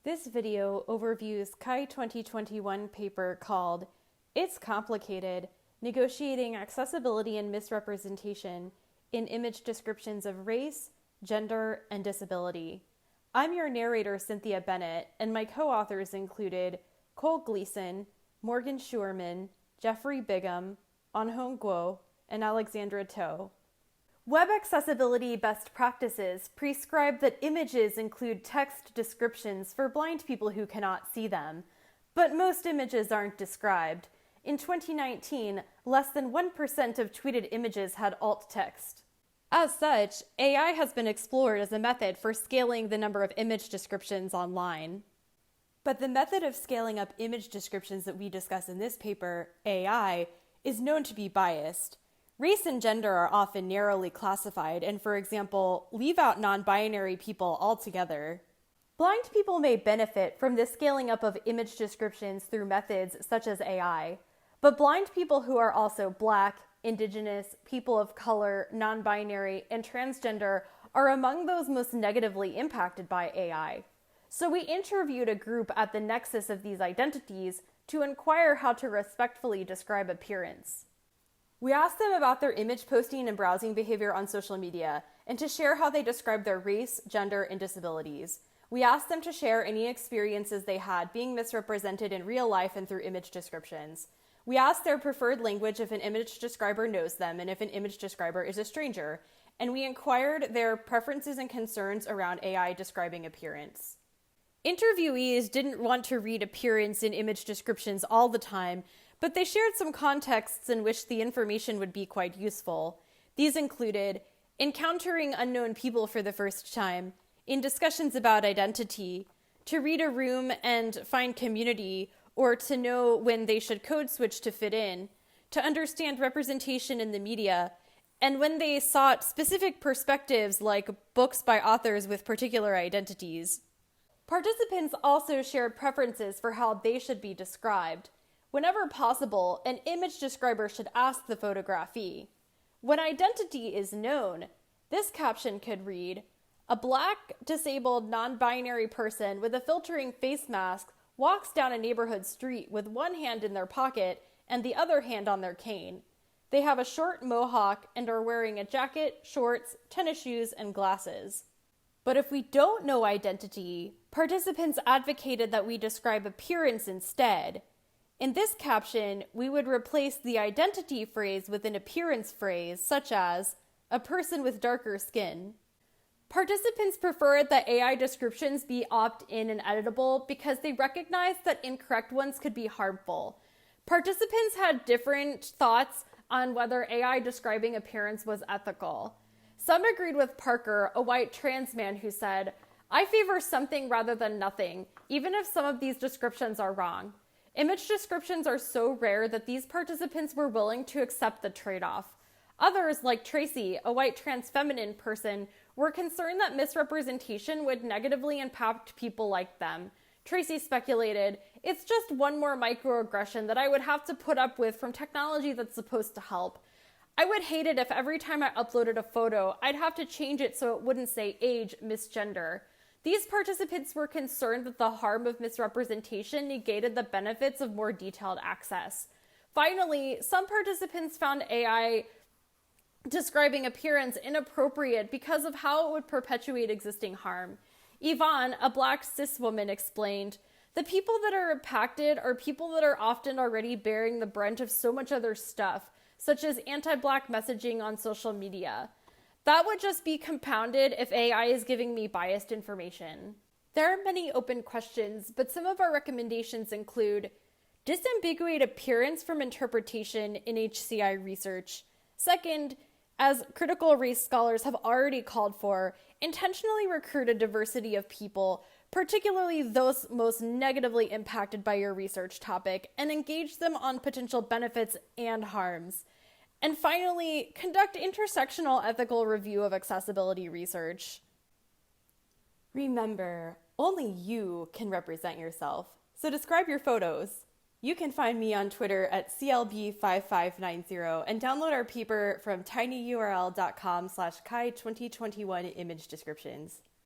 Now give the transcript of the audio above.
This video overviews CHI 2021 paper called It's Complicated, Negotiating Accessibility and Misrepresentation in Image Descriptions of Race, Gender, and Disability. I'm your narrator, Cynthia Bennett, and my co-authors included Gleason, Morgan Scheuerman, Jeffrey Bigham, Anhong and Alexandra. Web accessibility best practices prescribe that images include text descriptions for blind people who cannot see them, but most images aren't described. In 2019, less than 1% of tweeted images had alt text. As such, AI has been explored as a method for scaling the number of image descriptions online. But the method of scaling up image descriptions that we discuss in this paper, AI, is known to be biased. Race and gender are often narrowly classified and, for example, leave out non-binary people altogether. Blind people may benefit from the scaling up of image descriptions through methods such as AI, but blind people who are also Black, Indigenous, people of color, non-binary, and transgender are among those most negatively impacted by AI. So we interviewed a group at the nexus of these identities to inquire how to respectfully describe appearance. We asked them about their image posting and browsing behavior on social media, and to share how they describe their race, gender, and disabilities. We asked them to share any experiences they had being misrepresented in real life and through image descriptions. We asked their preferred language if an image describer knows them and if an image describer is a stranger, and we inquired their preferences and concerns around AI describing appearance. Interviewees didn't want to read appearance in image descriptions all the time, but they shared some contexts in which the information would be quite useful. These included encountering unknown people for the first time, in discussions about identity, to read a room and find community, or to know when they should code switch to fit in, to understand representation in the media, and when they sought specific perspectives like books by authors with particular identities. Participants also shared preferences for how they should be described. Whenever possible, an image describer should ask the photographee. When identity is known, this caption could read, "A Black, disabled, non-binary person with a filtering face mask walks down a neighborhood street with one hand in their pocket and the other hand on their cane. They have a short mohawk and are wearing a jacket, shorts, tennis shoes, and glasses." But if we don't know identity, participants advocated that we describe appearance instead. In this caption, we would replace the identity phrase with an appearance phrase, such as, "a person with darker skin." Participants preferred that AI descriptions be opt-in and editable because they recognized that incorrect ones could be harmful. Participants had different thoughts on whether AI describing appearance was ethical. Some agreed with Parker, a white trans man who said, "I favor something rather than nothing, even if some of these descriptions are wrong." Image descriptions are so rare that these participants were willing to accept the trade-off. Others, like Tracy, a white trans feminine person, were concerned that misrepresentation would negatively impact people like them. Tracy speculated, "It's just one more microaggression that I would have to put up with from technology that's supposed to help. I would hate it if every time I uploaded a photo, I'd have to change it so it wouldn't say age, misgender." These participants were concerned that the harm of misrepresentation negated the benefits of more detailed access. Finally, some participants found AI describing appearance inappropriate because of how it would perpetuate existing harm. Yvonne, a Black cis woman, explained, "The people that are impacted are people that are often already bearing the brunt of so much other stuff, such as anti-Black messaging on social media. That would just be compounded if AI is giving me biased information." There are many open questions, but some of our recommendations include disambiguate appearance from interpretation in HCI research. Second, as critical race scholars have already called for, intentionally recruit a diversity of people, particularly those most negatively impacted by your research topic, and engage them on potential benefits and harms. And finally, conduct intersectional ethical review of accessibility research. Remember, only you can represent yourself, so describe your photos. You can find me on Twitter at CLB5590 and download our paper from tinyurl.com/Chi2021 image descriptions.